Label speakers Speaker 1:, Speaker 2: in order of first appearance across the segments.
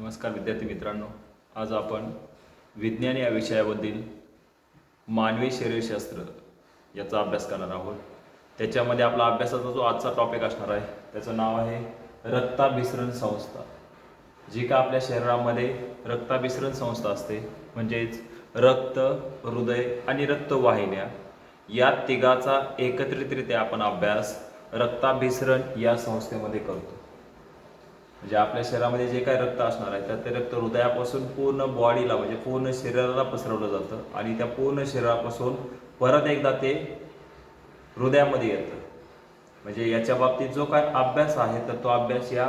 Speaker 1: नमस्कार विद्यार्थी मित्रांनो, आज आपण विज्ञान या विषयामधील मानवी शरीरशास्त्र याचा अभ्यास करणार आहोत. त्याच्यामध्ये आपला अभ्यासाचा जो आजचा टॉपिक असणार आहे त्याचं नाव आहे रक्ताभिसरण संस्था. जी का आपल्या शरीरामध्ये रक्ताभिसरण संस्था असते, म्हणजेच रक्त, हृदय आणि रक्तवाहिन्या या तिघाचा एकत्रितरित्या आपण अभ्यास रक्ताभिसरण या संस्थेमध्ये करतो. म्हणजे आपल्या शरीरामध्ये जे काही रक्त असणार आहे तर ते रक्त हृदयापासून पूर्ण बॉडीला म्हणजे पूर्ण शरीराला पसरवलं जातं आणि त्या पूर्ण शरीरापासून परत एकदा ते हृदयामध्ये येतं. म्हणजे याच्या बाबतीत जो काय अभ्यास आहे तर तो अभ्यास या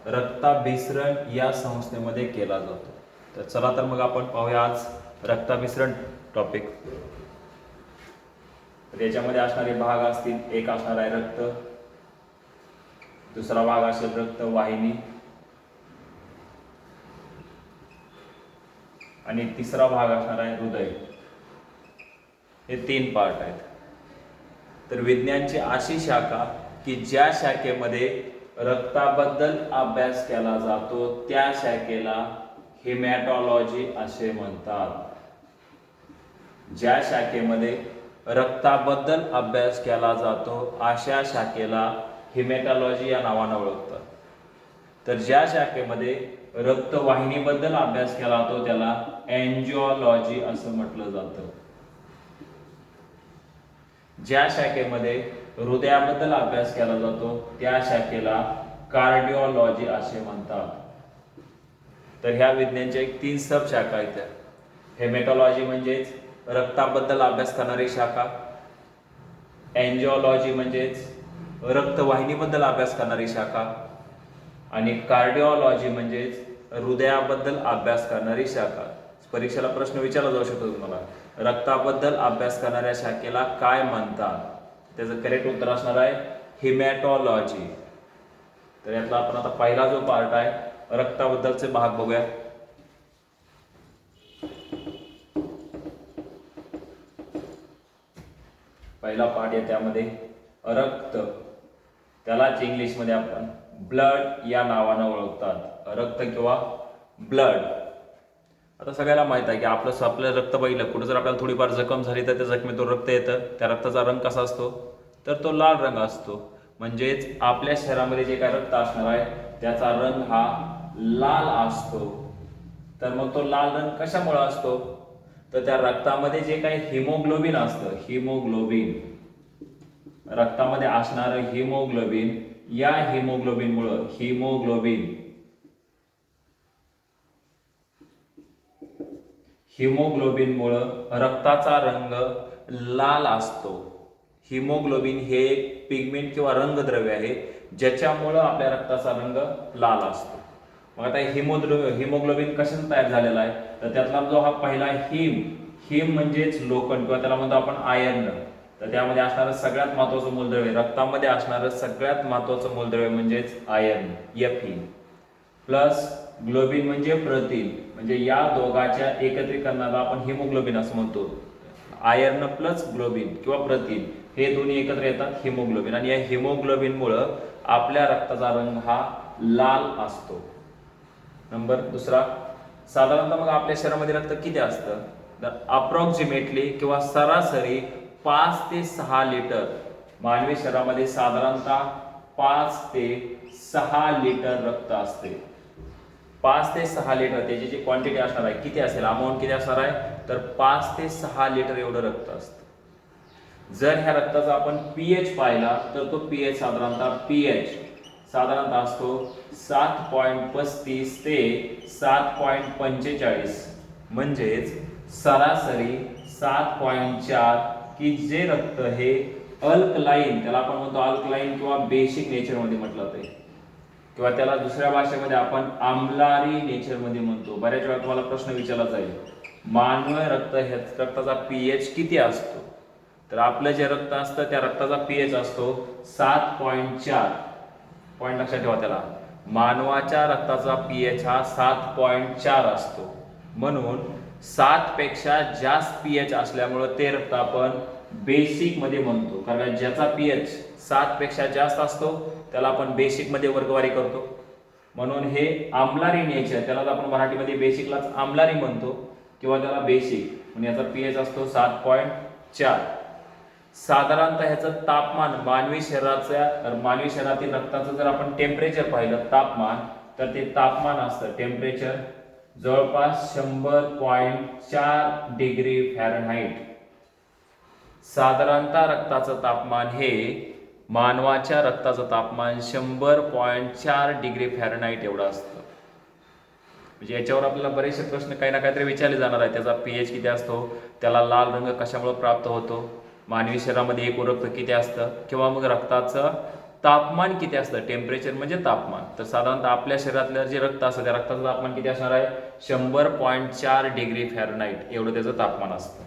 Speaker 1: रक्ताभिसरण या संस्थेमध्ये केला जातो. तर चला तर मग आपण पाहूया आज रक्ताभिसरण टॉपिक. तर याच्यामध्ये असणारे भाग असतील, एक असणार आहे रक्त, दुसरा भाग असेल रक्तवाहिनी आणि तिसरा भाग असणार आहे हृदय. हे तीन पार्ट आहेत. तर विज्ञानची अशी शाखा की ज्या शाखेमध्ये रक्ताबद्दल अभ्यास केला जातो त्या शाखेला हेमॅटॉलॉजी असे म्हणतात. ज्या शाखेमध्ये रक्ताबद्दल अभ्यास केला जातो अशा शाखेला हेमॅटॉलॉजी या नावाने ओळखतात. तर ज्या शाखेमध्ये रक्तवाहिनीबद्दल अभ्यास केला जातो त्याला एंजिओलॉजी असं म्हटलं जातं. ज्या शाखेमध्ये हृदयाबद्दल अभ्यास केला जातो त्या शाखेला कार्डिओलॉजी असे म्हणतात. तर ह्या विज्ञानच्या एक तीन सब शाखा आहेत. हेमॅटॉलॉजी म्हणजेच रक्ताबद्दल अभ्यास करणारी शाखा, एंजिओलॉजी म्हणजेच रक्तवाहिनीबद्दल अभ्यास करणारी शाखा आणि कार्डिओलॉजी म्हणजेच हृदयाबद्दल अभ्यास करणारी शाखा. परीक्षेला प्रश्न विचारला जाऊ शकतो तुम्हाला, रक्ताबद्दल अभ्यास करणाऱ्या शाखेला काय म्हणतात? त्याचं करेक्ट उत्तर असणार आहे हेमॅटॉलॉजी. तर यातला आपण आता पहिला जो पार्ट आहे रक्ताबद्दलचे भाग बघूया. पहिला पार्ट आहे त्यामध्ये रक्त, त्यालाच इंग्लिशमध्ये आपण ब्लड या नावाने ओळखतात. रक्त किंवा ब्लड. आता सगळ्याला माहित आहे की आपलं रक्त बघितलं कुठं जर आपल्याला थोडीफार जखम झाली तर त्या जखमेतून रक्त येतं. त्या रक्ताचा रंग कसा असतो तर तो लाल रंग असतो. म्हणजेच आपल्या शरीरामध्ये जे काय रक्त असणार आहे त्याचा रंग हा लाल असतो. तर मग तो लाल रंग कशामुळे असतो तर त्या रक्तामध्ये जे काही हिमोग्लोबिन असतं, हिमोग्लोबिन, रक्तामध्ये असणारं हिमोग्लोबिन, या हिमोग्लोबिनमुळं हिमोग्लोबिनमुळं रक्ताचा रंग लाल असतो. हिमोग्लोबिन हे पिगमेंट किंवा रंगद्रव्य आहे ज्याच्यामुळं आपल्या रक्ताचा रंग लाल असतो. मग आता हिमोग्लोबिन कशाने तयार झालेला आहे तर त्यातला जो हा पहिला हिम म्हणजेच लोखंड किंवा त्याला म्हणतो आपण आयर्न. तर त्यामध्ये असणारं सगळ्यात महत्वाचं मूलद्रव्य, रक्तामध्ये असणारं सगळ्यात महत्वाचं मूलद्रव्य म्हणजेच आयर्न, Fe प्लस ग्लोबिन म्हणजे प्रथिन. म्हणजे या दोघांच्या एकत्रीकरणाला आपण हिमोग्लोबिन असं म्हणतो. आयर्न प्लस ग्लोबिन किंवा प्रथिन हे दोन्ही एकत्र येतात हिमोग्लोबिन. आणि या हिमोग्लोबिनमुळं आपल्या रक्ताचा रंग हा लाल असतो. नंबर दुसरा, साधारणतः मग आपल्या शरीरामध्ये रक्त किती असतं तर अप्रॉक्सिमेटली किंवा सरासरी 5 ते 6 लिटर. मानवी शरीरामध्ये साधारणतः 5 ते 6 लिटर रक्त असते. 5 ते 6 लिटर त्याची जी क्वांटिटी असणार आहे किती असेल, अमाऊंट किती असणार आहे तर 5 ते 6 लिटर एवढं रक्त असतं. जर ह्या रक्ताचा आपण पीएच पाहिला तर तो पीएच साधारणतः असतो 7.35 ते 7.45. म्हणजेच सरासरी 7.4 की जे रक्त हे अल्कलाईन, त्याला आपण म्हणतो अल्कलाईन किंवा बेसिक नेचरमध्ये म्हटलं जाते किंवा त्याला दुसऱ्या भाषेमध्ये आपण आम्लारी नेचरमध्ये म्हणतो. बऱ्याच वेळा तुम्हाला प्रश्न विचारला जाईल मानवी रक्ताचा पीएच किती असतो तर आपलं जे रक्त असतं त्या रक्ताचा पीएच असतो 7.4. पॉईंट लक्षात ठेवा, त्याला मानवाच्या रक्ताचा पीएच हा 7.4 असतो. म्हणून 7 पेक्षा जास्त पीएच असल्यामुळे ते रक्त आपण बेसिक मध्ये म्हणतो. कारण ज्याचा पीएच 7 पेक्षा जास्त असतो त्याला आपण बेसिक मध्ये वर्गवारी करतो. म्हणून हे आम्लारी नेचर, त्याला आपण मराठीमध्ये बेसिकलाच आम्लारी म्हणतो किंवा त्याला बेसिक, म्हणजे याचा पीएच असतो 7.4. साधारणतः ह्याचं तापमान मानवी शरीरातील रक्ताचं जर आपण टेम्परेचर पाहिलं तापमान, तर ते तापमान असतं टेम्परेचर जवळपास 100.4 डिग्री फॅरनहाइट. साधारणतः रक्ताचं तापमान हे मानवाच्या रक्ताचं तापमान 100.4 डिग्री फॅरनहाइट एवढं असतं. म्हणजे याच्यावर आपल्याला बरेचसे प्रश्न काही ना काहीतरी विचारले जाणार आहे. त्याचा पीएच किती असतो, त्याला लाल रंग कशामुळे प्राप्त होतो, मानवी शरीरामध्ये एकूण रक्त किती असतं, किंवा मग रक्ताचं तापमान किती असतं. टेम्परेचर म्हणजे तापमान. तर साधारणतः आपल्या शरीरातलं जे रक्त असतं त्या रक्ताचं तापमान किती असणार आहे, 100.4 डिग्री फॅरनहाइट एवढं त्याचं तापमान असतं.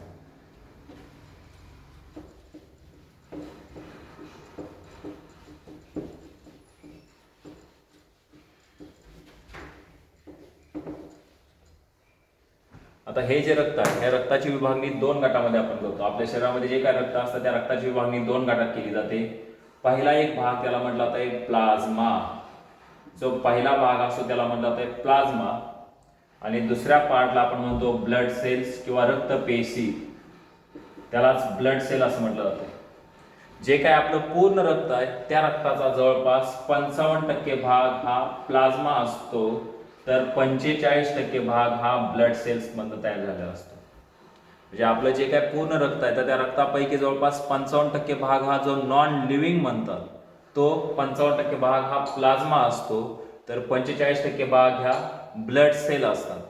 Speaker 1: आता हे जे रक्त आहे, ह्या रक्ताची विभागणी 2 गटामध्ये आपण करतो. आपल्या शरीरामध्ये जे काय रक्त असतं त्या रक्ताची विभागणी 2 गटात केली जाते. पहिला एक भाग त्याला म्हटलं जातं प्लाझ्मा. जो पहिला भाग असतो त्याला म्हटलं जातं प्लाझ्मा, आणि दुसऱ्या पार्टला आपण म्हणतो ब्लड सेल्स किंवा रक्तपेशी, त्यालाच ब्लड सेल असं म्हटलं जातं. जे काय आपलं पूर्ण रक्त आहे त्या रक्ताचा जवळपास 55% भाग हा प्लाझ्मा असतो, तर 45% भाग हा ब्लड सेल्स मधून तयार झालेला असतो. म्हणजे आपलं जे काय पूर्ण रक्त आहे तर त्या रक्तापैकी जवळपास 55% भाग हा जो नॉन लिव्हिंग म्हणतात, तो 55% भाग हा प्लाझ्मा असतो, तर 45% भाग ह्या ब्लड सेल असतात.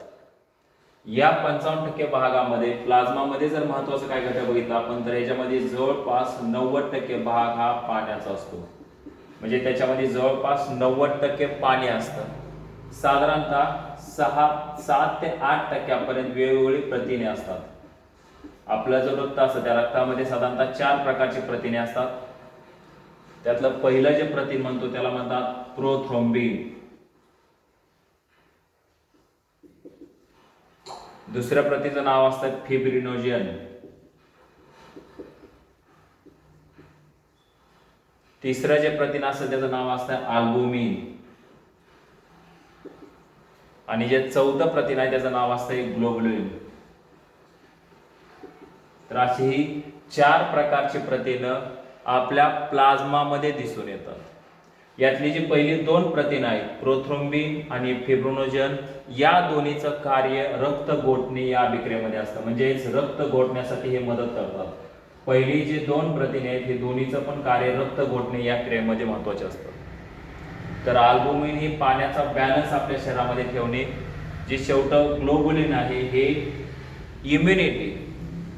Speaker 1: या 55% भागामध्ये प्लाझ्मामध्ये जर महत्वाचं काय घटक बघितलं आपण, तर याच्यामध्ये जवळपास 90% भाग हा पाण्याचा असतो. म्हणजे त्याच्यामध्ये जवळपास 90% पाणी असतं. साधारणतः 7 ते 8% वेगवेगळी प्रथिने असतात. आपला जो रक्त असतं त्या रक्तामध्ये साधारणतः 4 प्रकारची प्रथिने असतात. त्यातलं पहिलं जे प्रथिन म्हणतो त्याला म्हणतात प्रोथ्रोम्बिन. दुसऱ्या प्रथिनेचं नाव असतं फिब्रिनोजन. तिसरं जे प्रथिन असतं त्याचं नाव असतं अल्बुमिन. आणि जे चौथं प्रथिन आहे त्याचं नाव असतं ग्लोबुलिन. तर अशी ही 4 प्रकारची प्रथिनं आपल्या प्लाझ्मामध्ये दिसून येतात. यातली जी पहिली 2 प्रथिनं आहेत प्रोथ्रोम्बिन आणि फिब्रिनोजन, या दोन्हीचं कार्य रक्त गोठणे या अभिक्रियेमध्ये असतं. म्हणजे रक्त गोठण्यासाठी हे मदत करतात. पहिली जी 2 प्रथिने आहेत हे दोन्हीचं पण कार्य रक्त गोठणे या क्रियेमध्ये महत्वाचे असतं. तर अल्बुमिन ही पाण्याचा बॅलन्स आपल्या शरीरामध्ये ठेवणे, जे शेवटं ग्लोबुलिन आहे हे इम्युनिटी,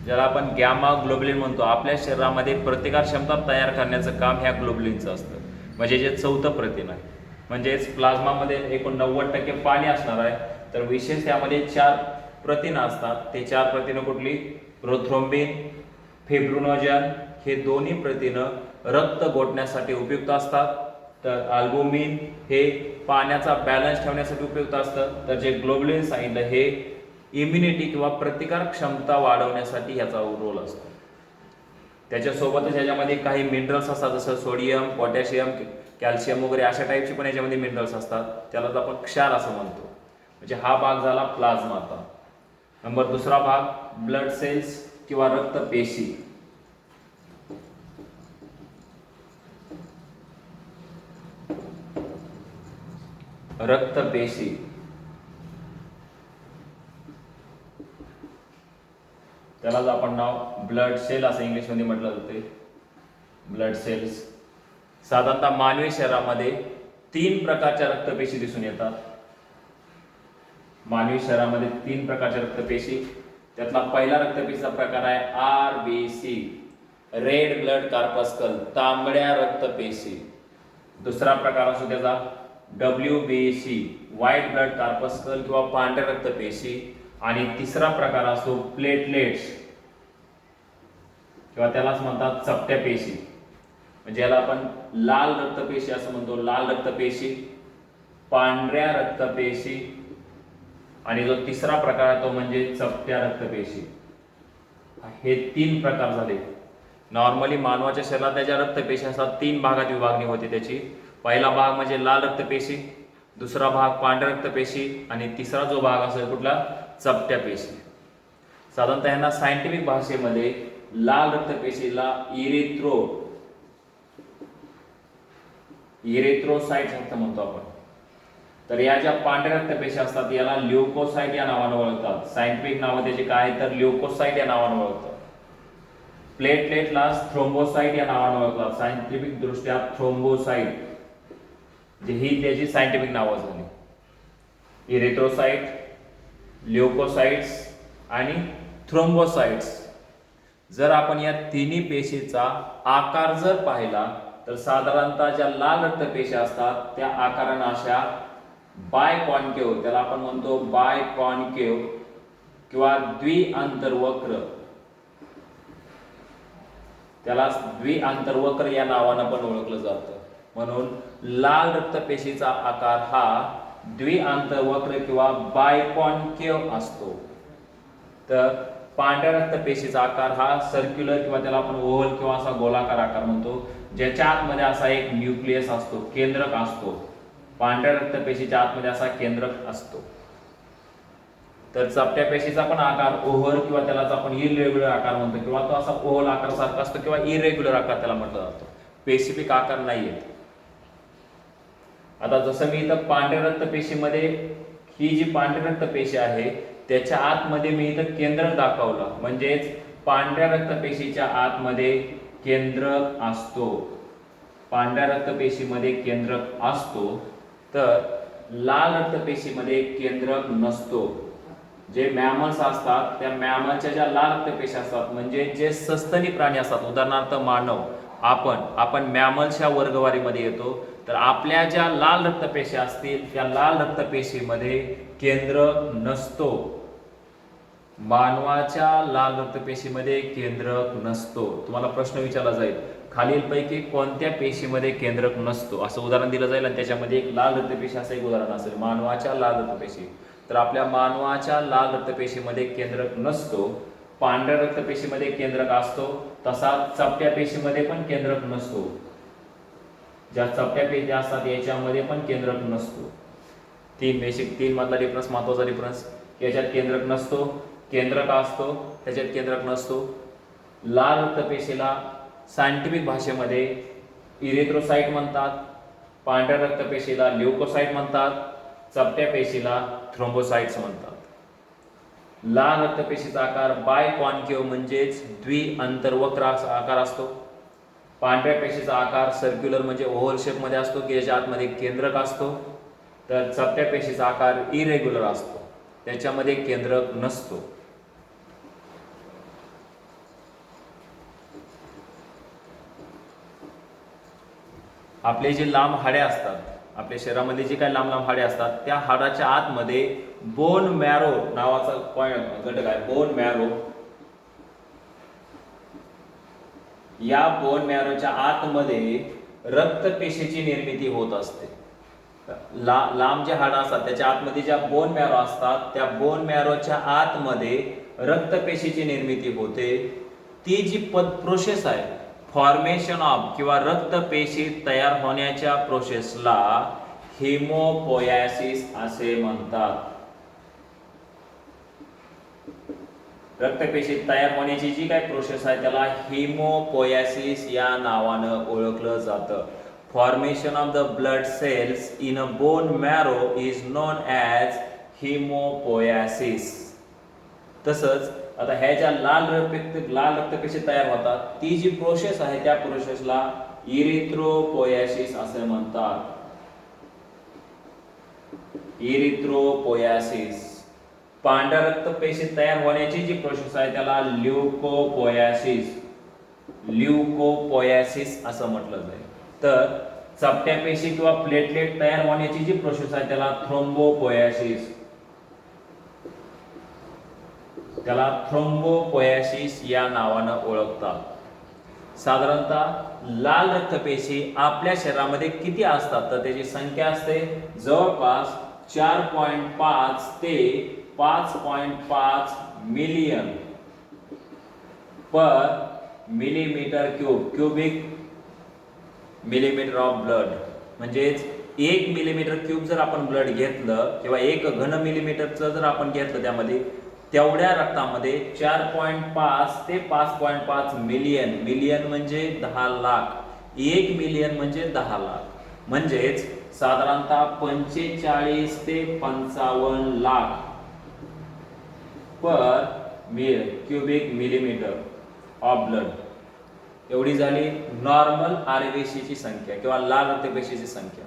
Speaker 1: ज्याला आपण गॅमा ग्लोबुलिन म्हणतो, आपल्या शरीरामध्ये प्रतिकार क्षमता तयार करण्याचं काम ह्या ग्लोबुलिनचं असतं. म्हणजे जे चौथं प्रथिन आहे. म्हणजेच प्लाझ्मामध्ये एकूण 90% पाणी असणार आहे, तर विशेष त्यामध्ये 4 प्रथिनं असतात. ते 4 प्रथिनं कुठली, प्रोथ्रोम्बिन, फिब्रिनोजन, हे दोन्ही प्रथिनं रक्त गोठण्यासाठी उपयुक्त असतात. तर अल्बुमिन हे पाण्याचा बॅलन्स ठेवण्यासाठी उपयुक्त असतं. तर जे ग्लोबुलिन सांगितलं हे इम्युनिटी किंवा प्रतिकार क्षमता वाढवण्यासाठी याचा रोल असतो. त्याच्यासोबतच याच्यामध्ये काही मिनरल्स असतात, जसं सोडियम, पोटॅशियम, कॅल्शियम वगैरे अशा टाईपचे पण याच्यामध्ये मिनरल्स असतात. त्यालाच आपण क्षार असं म्हणतो. म्हणजे हा भाग झाला प्लाझ्माचा. नंबर दुसरा भाग ब्लड सेल्स किंवा रक्तपेशी. रक्तपेशी त्यालाच आपण नाव ब्लड सेल असं इंग्लिशमध्ये म्हटलं जाते, ब्लड सेल्स. साधारणतः मानवी शरीरामध्ये 3 प्रकारच्या रक्तपेशी दिसून येतात. मानवी शरीरामध्ये 3 प्रकारच्या रक्तपेशी. त्यातला पहिला रक्तपेशीचा प्रकार आहे RBC, रेड ब्लड कॉर्पस्कल, तांबड्या रक्तपेशी. दुसरा प्रकार असतो त्याचा WBC, व्हाईट ब्लड कॉर्पस्कल किंवा पांढऱ्या रक्तपेशी. आणि तिसरा प्रकार असतो प्लेटलेट्स किंवा त्यालाच म्हणतात चपट्या पेशी. म्हणजे याला आपण लाल रक्तपेशी असं म्हणतो. लाल रक्तपेशी, पांढऱ्या रक्तपेशी, आणि जो तिसरा प्रकार आहे तो म्हणजे चपट्या रक्तपेशी. हे 3 प्रकार झाले. नॉर्मली मानवाच्या शरीरात ज्या रक्तपेशी असतात 3 भागात विभागणी होते त्याची. पहिला भाग म्हणजे लाल रक्तपेशी, दुसरा भाग पांढऱ्या रक्तपेशी आणि तिसरा जो भाग असेल कुठला, चपट्या पेशी. साधारणतः यांना सायंटिफिक भाषेमध्ये लाल रक्तपेशीला इरेथ्रोसाइट्स असं म्हणतो आपण. तर या ज्या पांढऱ्या रक्तपेशी असतात याला ल्युकोसाइट या नावाने ओळखतात. सायंटिफिक नाव त्याचे काय, तर ल्युकोसाइट या नावाने ओळखतात. प्लेटलेटला थ्रोम्बोसाइट या नावाने ओळखतात. सायंटिफिक दृष्ट्या थ्रोम्बोसाइट जे ही त्याची सायंटिफिक नावं झाली. इरेथ्रोसाइट, ल्युकोसाइट्स आणि थ्रोम्बोसाइट्स. जर आपण या तिन्ही पेशीचा आकार जर पाहिला तर साधारणतः ज्या लाल रक्तपेशी असतात त्या आकाराने अशा बायकॉन्केव्ह, त्याला आपण म्हणतो बायकॉन्केव्ह किंवा द्विअंतर्वक्र, त्याला द्विअंतर्वक्र या नावाने पण ओळखलं जातं. म्हणून लाल रक्तपेशीचा आकार हा द्विअंतर्वक्र किंवा बायकॉन्केव्ह असतो. तर पांढऱ्या रक्तपेशीचा आकार हा सर्क्युलर किंवा त्याला आपण ओव्हल किंवा असा गोलाकार आकार म्हणतो, ज्याच्या आतमध्ये असा एक न्यूक्लियस असतो, केंद्रक असतो. पांढऱ्या रक्तपेशीच्या आतमध्ये असा केंद्रक असतो. तर चपट्या पेशीचा पण आकार ओव्हल किंवा त्यालाच आपण इरेग्युलर आकार म्हणतो, किंवा तो असा ओव्हल आकार सारखा असतो किंवा इरेग्युलर आकार त्याला म्हटलं जातो. स्पेसिफिक आकार नाहीये. आता जसं मी इथं पांढऱ्या रक्तपेशीमध्ये ही जी पांढरी रक्तपेशी आहे त्याच्या आतमध्ये मी इथं केंद्रक दाखवलं, म्हणजेच पांढऱ्या रक्तपेशीच्या आतमध्ये केंद्रक असतो. पांढऱ्या रक्तपेशीमध्ये केंद्रक असतो, तर लाल रक्तपेशीमध्ये केंद्रक नसतो. जे मॅमल्स असतात त्या मॅमलच्या ज्या लाल रक्तपेशी असतात, म्हणजे जे सस्तनी प्राणी असतात, उदाहरणार्थ मानव, आपण मॅमल्सच्या वर्गवारीमध्ये येतो. तर आपल्या ज्या लाल रक्तपेशी असतील त्या लाल रक्तपेशीमध्ये केंद्रक नसतो. मानवाच्या लाल रक्तपेशीमध्ये केंद्रक नसतो. तुम्हाला प्रश्न विचारला जाईल, खालीलपैकी कोणत्या पेशीमध्ये केंद्रक नसतो, असं उदाहरण दिलं जाईल आणि त्याच्यामध्ये एक लाल रक्तपेशी असं एक उदाहरण असेल, मानवाच्या लाल रक्तपेशी. तर आपल्या मानवाच्या लाल रक्तपेशीमध्ये केंद्रक नसतो. पांढऱ्या रक्तपेशीमध्ये केंद्रक असतो, तसा चपट्या पेशीमध्ये पण केंद्रक नसतो. ज्या चपट्या पेशी असतात याच्यामध्ये पण केंद्रक नसतो. तीन मधला डिफरन्स, महत्वाचा डिफरन्स, याच्यात केंद्रक नसतो, केंद्रक असतो, त्याच्यात केंद्रक नसतो. लाल रक्तपेशीला सायंटिफिक भाषेमध्ये इरेथ्रोसाइट म्हणतात, पांढऱ्या रक्तपेशीला ल्युकोसाइट म्हणतात, चपट्या पेशीला थ्रोम्बोसाइट्स म्हणतात. लाल रक्तपेशीचा आकार बायकॉन्केव्ह म्हणजेच द्विअंतर्वक्र आकार असतो. पांढऱ्या पेशीचा आकार सर्क्युलर म्हणजे ओव्हल शेप मध्ये असतो की याच्या आतमध्ये केंद्रक असतो. तर चपट्या पेशीचा आकार इरेग्युलर असतो, त्याच्यामध्ये केंद्रक नसतो. आपले जे लांब हाडे असतात, आपल्या शरीरामध्ये जे काही लांब लांब हाडे असतात त्या हाडाच्या आतमध्ये बोन मॅरो नावाचा घटक आहे. बोन मॅरो, या बोन मॅरोच्या आतमध्ये रक्तपेशीची निर्मिती होत असते. लांब जे हाड असतात त्याच्या आतमध्ये ज्या बोन मॅरो असतात त्या बोन मॅरोच्या आतमध्ये रक्तपेशीची निर्मिती होते. ती जी प्रोसेस आहे फॉर्मेशन ऑफ किंवा रक्तपेशी तयार होण्याच्या प्रोसेसला हिमोपोयासिस असे म्हणतात. रक्तपेशी तयार होण्याची जी काही प्रोसेस आहे त्याला हिमोपोयासिस या नावानं ओळखलं जातं. Formation of the blood cells in a bone marrow is known as haemopoiesis. तसंच आता ह्या ज्या लाल रक्तपेशी तयार होतात ती जी प्रोसेस आहे त्या प्रोसेसला इरिथ्रोपोयासिस असे म्हणतात. इरिथ्रोपोयासिस. पांढऱ्या रक्तपेशी तयार होण्याची जी प्रोसेस आहे त्याला ल्युकोपोयासिस असं म्हटलं जाईल. तर चपट्या पेशी किंवा प्लेटलेट तयार होण्याची जी प्रोसेस आहे त्याला थ्रोम्बोपोयासिस या नावानं ओळखतात. साधारणतः लाल रक्तपेशी आपल्या शरीरामध्ये किती असतात तर त्याची संख्या असते जवळपास 4.5 ते 5.5 million per millimetre cubic millimetre of blood. म्हणजेच 1 मिलीमीटर क्यूब जर आपण ब्लड घेतलं किंवा 1 घन मिलीमीटरचं जर आपण घेतलं त्यामध्ये, तेवढ्या रक्तामध्ये 4.5 ते 5.5 मिलियन, मिलियन म्हणजे 10 लाख, 1 मिलियन म्हणजे 10 लाख, म्हणजेच साधारणतः 45 ते 55 लाख पर क्यूबिक मिलीमीटर ऑफ ब्लड, एवढी झाली नॉर्मल आरबीसीची संख्या किंवा लाल रक्तपेशीची संख्या.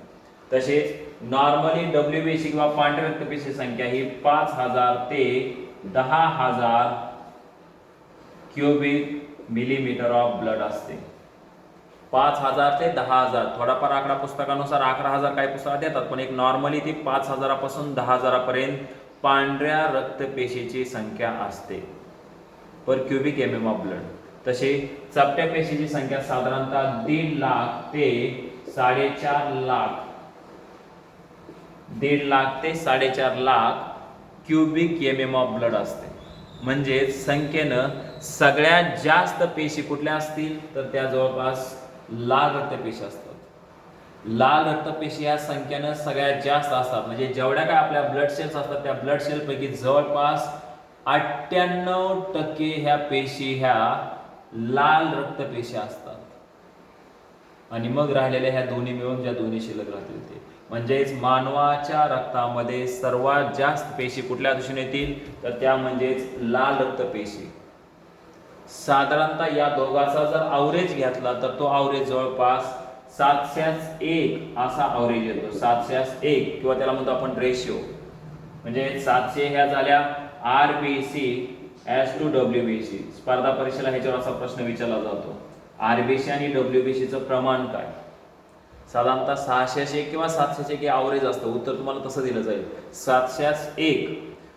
Speaker 1: तसेच नॉर्मली डब्ल्यूबीसी किंवा पांढऱ्या रक्तपेशी संख्या ही 5000 ते 10,000 क्यूबिक मिलीमीटर ऑफ ब्लड असते. 5000 ते 10,000, थोडाफार आकडा पुस्तकानुसार 11,000 काही पुस्तकात देतात, पण एक नॉर्मली ती 5000 पासून 10,000 पर्यंत पांढऱ्या रक्तपेशीची संख्या असते पर क्यूबिक एमएम ऑफ ब्लड. तसे चपट्या पेशीची संख्या साधारणतः 1.5 लाख ते 4.5 लाख, 1.5 लाख ते 4.5 lakh cubic MM of blood असते. म्हणजे संख्येनं सगळ्यात जास्त पेशी कुठल्या असतील तर त्या जवळपास लाल रक्तपेशी असतात. लाल रक्तपेशी या संख्येनं सगळ्यात जास्त असतात. म्हणजे जेवढ्या काय आपल्या ब्लड सेल्स असतात त्या ब्लड सेल पैकी जवळपास 98% ह्या पेशी ह्या लाल रक्तपेशी असतात. आणि मग राहिलेल्या ह्या दोन्ही मिळून ज्या दोन्ही शिल्लक राहतील ते, म्हणजेच मानवाच्या रक्तामध्ये सर्वात जास्त पेशी कुठल्या दिसून येतील तर त्या म्हणजेच लाल रक्तपेशी. साधारणतः या दोघाचा जर ॲव्हरेज घेतला तर तो ॲव्हरेज जवळपास 701 असा ॲव्हरेज येतो. 701 किंवा त्याला म्हणतो आपण रेशिओ. म्हणजे 700 ह्या झाल्या आरबीसी ॲज टू डब्ल्यूबीसी. स्पर्धा परीक्षेला ह्याच्यावर असा प्रश्न विचारला जातो, आरबीसी आणि डब्ल्यूबीसीचं प्रमाण काय. साधारणतः 601 किंवा 701 ॲव्हरेज असतं. उत्तर तुम्हाला तसं दिलं जाईल 701,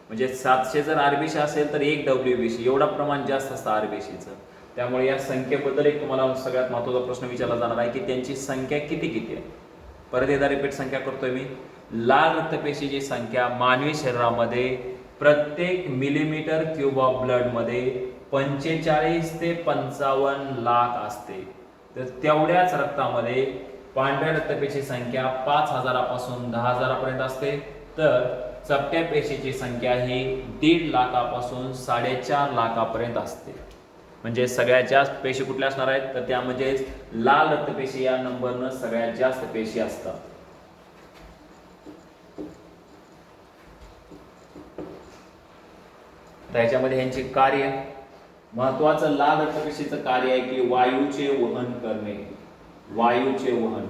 Speaker 1: म्हणजे 700 जर आरबीसी असेल तर 1 डब्ल्यूबीसी, एवढा प्रमाण जास्त असतं आरबीसीचं. त्यामुळे या संख्येबद्दल एक तुम्हाला सगळ्यात महत्त्वाचा प्रश्न विचारला जाणार आहे की त्यांची संख्या किती किती आहे. परत एकदा रिपीट संख्या करतोय मी. लाल रक्तपेशीची संख्या मानवी शरीरामध्ये प्रत्येक मिलीमीटर क्यूब ऑफ ब्लडमध्ये 45 ते 55 लाख असते. तर तेवढ्याच रक्तामध्ये पांढऱ्या रक्तपेशी संख्या 5000 पासून 10,000 पर्यंत असते. तर चपट्या पेशीची संख्या ही 1.5 लाखापासून 4.5 लाखापर्यंत असते. म्हणजे सगळ्यात जास्त पेशी कुठल्या असणार आहेत तर त्या म्हणजेच लाल रक्तपेशी या नंबरनं सगळ्यात जास्त पेशी असतात. त्याच्यामध्ये ह्यांची कार्य, महत्वाचं लाल रक्तपेशीचं कार्य आहे की वायूचे वहन करणे. वायूचे वहन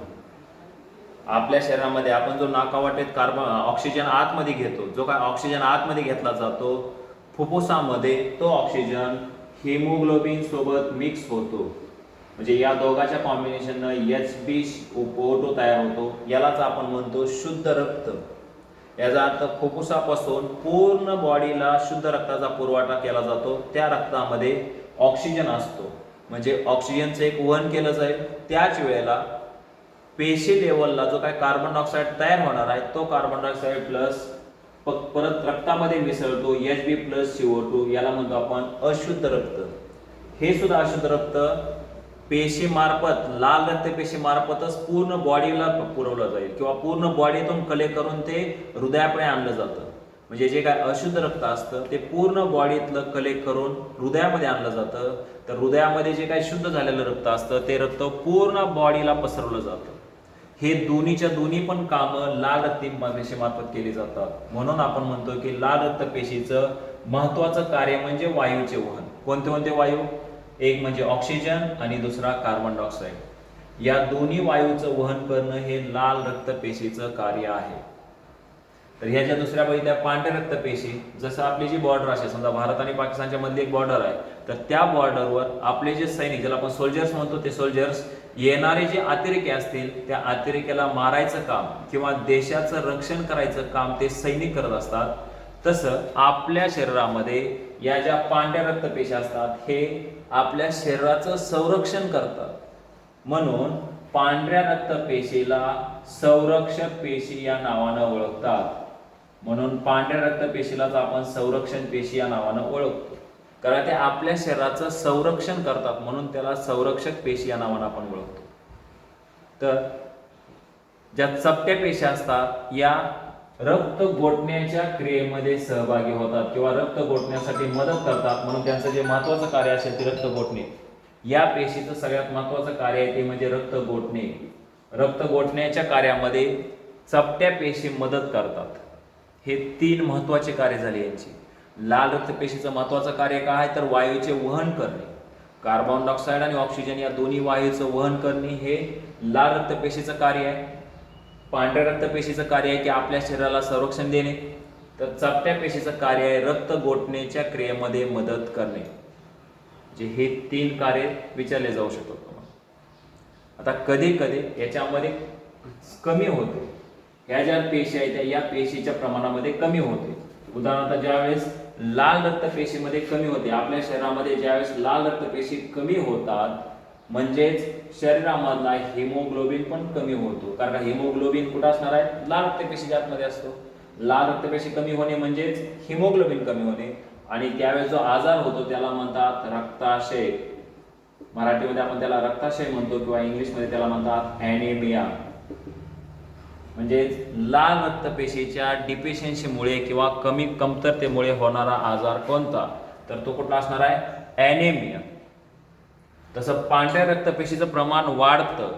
Speaker 1: आपल्या शरीरामध्ये आपण जो नाकावाटेत कार्बन ऑक्सिजन आतमध्ये घेतो, जो काय ऑक्सिजन आतमध्ये घेतला जातो फुफ्फुसामध्ये, तो ऑक्सिजन हिमोग्लोबिन सोबत मिक्स होतो. म्हणजे या दोघांच्या कॉम्बिनेशननं HbO2 तयार होतो. यालाच आपण म्हणतो शुद्ध रक्त. याचा अर्थ फुफ्फुसापासून पूर्ण बॉडीला शुद्ध रक्ताचा पुरवठा केला जातो. त्या रक्तामध्ये ऑक्सिजन असतो, म्हणजे ऑक्सिजनचं एक वहन केलं जाईल. त्याच वेळेला पेशी लेवलला जो काय कार्बन डायऑक्साईड तयार होणार आहे तो कार्बन डायऑक्साईड प्लस परत रक्तामध्ये मिसळतो Hb+CO2, याला म्हणतो आपण अशुद्ध रक्त. हे सुद्धा अशुद्ध रक्त पेशी मार्फत, लाल रक्तपेशी मार्फतच पूर्ण बॉडीला पुरवलं जाईल किंवा पूर्ण बॉडीतून कलेक्ट करून ते हृदयाकडे आणलं जातं. म्हणजे जे काय अशुद्ध रक्त असतं ते पूर्ण बॉडीतलं कलेक्ट करून हृदयामध्ये आणलं जातं. तर हृदयामध्ये जे काही शुद्ध झालेलं रक्त असतं ते रक्त पूर्ण बॉडीला पसरवलं जातं. हे दोन्हीच्या दोन्ही पण कामं लाल रक्तपेशी मार्फत केली जातात. म्हणून आपण म्हणतो की लाल रक्तपेशीचं महत्वाचं कार्य म्हणजे वायूचे वहन. कोणते कोणते वायू? एक म्हणजे ऑक्सिजन आणि दुसरा कार्बन डायऑक्साईड. या दोन्ही वायूचं वहन करणं हे लाल रक्तपेशीचं कार्य आहे. तर ह्याच्या दुसऱ्या बघितल्या पांढऱ्या रक्तपेशी. जसं आपली जी बॉर्डर असेल, समजा भारत आणि पाकिस्तानच्या मध्ये एक बॉर्डर आहे, तर त्या बॉर्डरवर आपले जे सैनिक, ज्याला आपण सोल्जर्स म्हणतो, ते सोल्जर्स येणारे जे अतिरेकी असतील त्या अतिरेक्याला मारायचं काम किंवा देशाचं रक्षण करायचं काम ते सैनिक करत असतात. तसं आपल्या शरीरामध्ये या ज्या पांढऱ्या रक्तपेशी असतात हे आपल्या शरीराचं संरक्षण करतात. म्हणून पांढऱ्या रक्तपेशीला संरक्षक पेशी या नावानं ओळखतात. म्हणून पांढऱ्या रक्तपेशीलाच आपण संरक्षण पेशी या नावानं ओळखतो, कारण ते आपल्या शरीराचं संरक्षण करतात. म्हणून त्याला संरक्षक पेशी या नावानं आपण ओळखतो. तर ज्या चपट्या पेशी असतात या रक्त गोठण्याच्या क्रियेमध्ये सहभागी होतात किंवा रक्त गोठण्यासाठी मदत करतात, म्हणून त्यांचं जे महत्वाचं कार्य असेल ते रक्त गोठणे. या पेशीचं सगळ्यात महत्वाचं कार्य आहे ते म्हणजे रक्त गोठणे. रक्त गोठण्याच्या कार्यामध्ये चपट्या पेशी मदत करतात. हे 3 महत्वाचे कार्य झाले यांची. लाल रक्तपेशीचं महत्वाचं कार्य काय आहे तर वायूचे वहन करणे. कार्बन डायऑक्साईड आणि ऑक्सिजन या दोन्ही वायूचं वहन करणे हे लाल रक्तपेशीचं कार्य आहे. पांढऱ्या रक्तपेशीचं कार्य आहे की आपल्या शरीराला संरक्षण देणे. तर चपट्या पेशीचं कार्य आहे रक्त गोठण्याच्या क्रियेमध्ये मदत करणे. जे हे 3 कार्य विचारले जाऊ शकतात. आता कधी कधी याच्यामध्ये कमी होते. ह्या ज्या पेशी आहेत या पेशीच्या प्रमाणामध्ये कमी होते. उदाहरणार्थ ज्यावेळेस लाल रक्तपेशीमध्ये कमी होते, आपल्या शरीरामध्ये ज्यावेळेस लाल रक्तपेशी कमी होतात म्हणजेच शरीरामधला हिमोग्लोबिन पण कमी होतो. कारण हिमोग्लोबिन कुठं असणार आहे? लाल रक्तपेशीच्या आतमध्ये असतो. लाल रक्तपेशी कमी होणे म्हणजेच हिमोग्लोबिन कमी होणे आणि त्यावेळेस जो आजार होतो त्याला म्हणतात रक्ताशय. मराठीमध्ये आपण त्याला रक्ताशय म्हणतो किंवा इंग्लिशमध्ये त्याला म्हणतात ॲनेमिया. म्हणजेच लाल रक्तपेशीच्या डिफिशियन्सीमुळे किंवा कमतरतेमुळे होणारा आजार कोणता तर तो कुठला असणार आहे? ॲनेमिया. तसं पांढऱ्या रक्तपेशीचं प्रमाण वाढतं.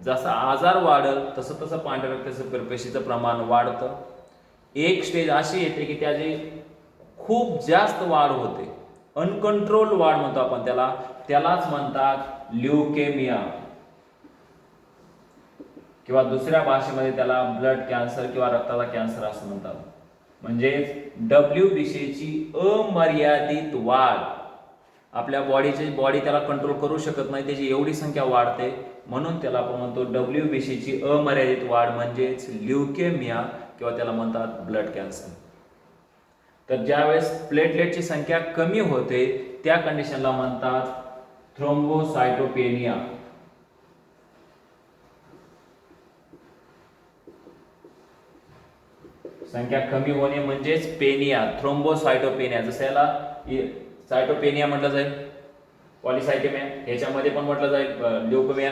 Speaker 1: जसा आजार वाढल तसं तसं पांढऱ्या रक्तपेशीचं प्रमाण वाढतं. एक स्टेज अशी येते की त्याची खूप जास्त वाढ होते, अनकंट्रोल वाढ म्हणतो आपण त्यालाच म्हणतात ल्युकेमिया किंवा दुसऱ्या भाषेमध्ये त्याला ब्लड कॅन्सर किंवा रक्ताचा कॅन्सर असं म्हणतात. म्हणजेच WBCची अमर्यादित वाढ. आपल्या बॉडी त्याला कंट्रोल करू शकत नाही, त्याची एवढी संख्या वाढते म्हणून त्याला आपण म्हणतो WBCची अमर्यादित वाढ म्हणजेच ल्युकेमिया किंवा त्याला म्हणतात ब्लड कॅन्सर. तर ज्यावेळेस प्लेटलेटची संख्या कमी होते त्या कंडिशनला म्हणतात थ्रोम्बोसायटोपेनिया. संख्या कमी होणे म्हणजेच पेनिया, थ्रोम्बोसायटोपेनिया. जसं याला सायटोपेनिया म्हटलं जाईल, पॉलिसायटेमिया याच्यामध्ये पण म्हटलं जाईल ल्युकेमिया.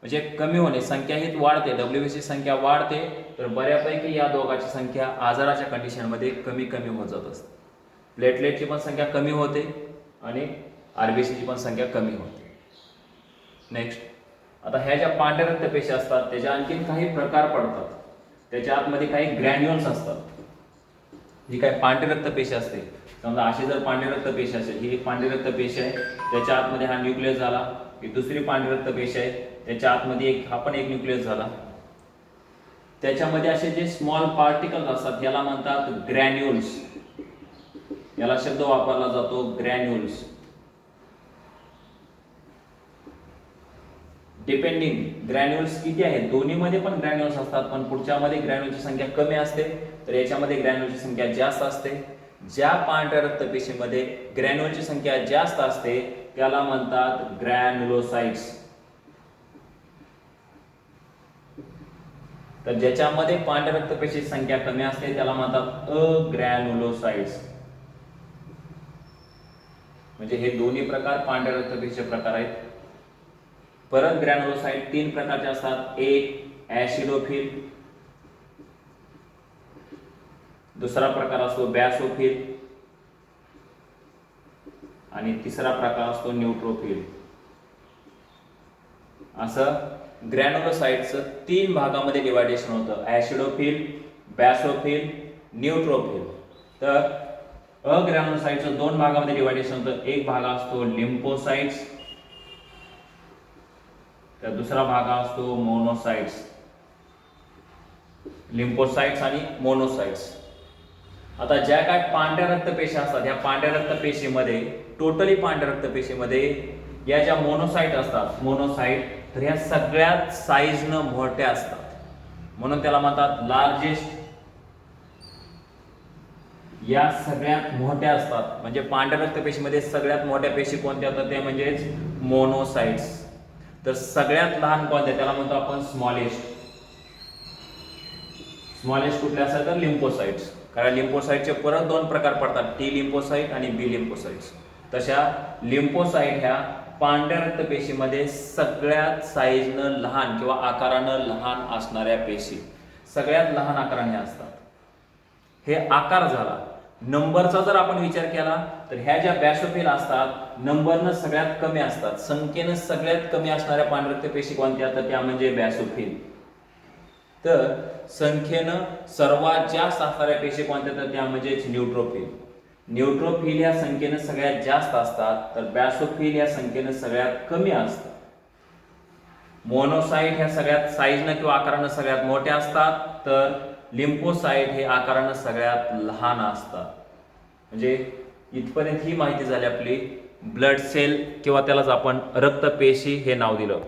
Speaker 1: म्हणजे कमी होणे, संख्या ही वाढते, WBC संख्या वाढते तर बऱ्यापैकी या दोघांची संख्या आजाराच्या कंडिशनमध्ये कमी होत जात असते. प्लेटलेटची पण संख्या कमी होते आणि RBCची पण संख्या कमी होते. नेक्स्ट, आता ह्या ज्या पांढऱ्या रक्तपेशी असतात त्याच्या आणखीन काही प्रकार पडतात. त्याच्या आतमध्ये काही ग्रॅन्युल्स असतात. जी काही पांढरी रक्तपेशी असते, समजा अशी जर पांढरी रक्तपेशी असेल, ही एक पांढरी रक्तपेशी आहे, त्याच्या आतमध्ये हा न्यूक्लियस झाला. ही दुसरी पांढरी रक्तपेशी आहे, त्याच्या आतमध्ये हा पण एक न्यूक्लियस झाला. त्याच्यामध्ये असे जे स्मॉल पार्टिकल्स असतात याला म्हणतात ग्रॅन्युल्स. याला शब्द वापरला जातो ग्रॅन्युल्स. डिपेंडिंग ग्रॅन्युल्स किती आहेत, दोन्हीमध्ये पण ग्रॅन्युल्स असतात, पण पुढच्यामध्ये ग्रॅन्युलची संख्या कमी असते तर याच्यामध्ये ग्रॅन्युलची संख्या जास्त असते. ज्या पांढऱ्या रक्तपेशीमध्ये ग्रॅन्युलची संख्या जास्त असते त्याला म्हणतात ग्रॅन्युलोसाइट्स. तर ज्याच्यामध्ये पांढऱ्या रक्तपेशीची संख्या कमी असते त्याला म्हणतात अग्रॅन्युलोसाइट्स. म्हणजे हे दोन्ही प्रकार पांढऱ्या रक्तपेशीचे प्रकार आहेत. परत ग्रॅन्युलोसाइट 3 प्रकारचे असतात. एक ऍसिडोफिल, दुसरा प्रकार असतो बॅसोफिल आणि तिसरा प्रकार असतो न्यूट्रोफिल. असं ग्रॅन्युलोसाइटचं 3 भागामध्ये डिवायडेशन होतं, ऍसिडोफिल, बॅसोफिल, न्यूट्रोफिल. तर अग्रॅन्युलोसाइटचं 2 भागामध्ये डिवायडेशन होतं. एक भाग असतो लिम्फोसाइट्स तर दुसरा भाग असतो मोनोसाइट्स. लिम्फोसाइट्स आणि मोनोसाइट्स. आता ज्या काय पांढऱ्या रक्तपेशी असतात ह्या पांढऱ्या रक्तपेशीमध्ये टोटली पांढऱ्या रक्तपेशीमध्ये या ज्या मोनोसाइट असतात, मोनोसाइट तर ह्या सगळ्यात साईजनं मोठ्या असतात म्हणून त्याला म्हणतात लार्जेस्ट. या सगळ्यात मोठ्या असतात. म्हणजे पांढऱ्या रक्तपेशीमध्ये सगळ्यात मोठ्या पेशी कोणत्या होतात ते म्हणजेच मोनोसाइट्स. तर सगळ्यात लहान कोणत्या त्याला म्हणतो आपण स्मॉलेस्ट. स्मॉलेस्ट कुठले असतात तर लिम्फोसाइट्स. कारण लिम्फोसाइटचे परत 2 प्रकार पडतात, T लिम्फोसाइट आणि B लिम्फोसाइट्स. तशा लिम्फोसाइट ह्या पांढऱ्या रक्तपेशीमध्ये सगळ्यात साईजनं लहान किंवा आकारानं लहान असणाऱ्या पेशी, सगळ्यात लहान आकाराने असतात. हे आकार झाला. नंबरचा जर आपण विचार केला तर ह्या ज्या बॅसोफिल असतात नंबरनं सगळ्यात कमी असतात, संख्येनं सगळ्यात कमी असणाऱ्या पांढऱ्या रक्तपेशी कोणत्या, तर त्या म्हणजे बॅसोफिल. तर संख्येनं सर्वात जास्त असणाऱ्या पेशी कोणत्या, तर त्या म्हणजे न्यूट्रोफिल. न्यूट्रोफिल या संख्येनं सगळ्यात जास्त असतात, तर बॅसोफिल या संख्येनं सगळ्यात कमी असतात. मोनोसाइट ह्या सगळ्यात साईजनं किंवा आकारानं सगळ्यात मोठ्या असतात, तर लिम्फोसाइट हे आकारानं सगळ्यात लहान असतात. म्हणजे इथपर्यंत ही माहिती झाली आपली ब्लड सेल किंवा त्यालाच आपण रक्तपेशी हे नाव दिलं.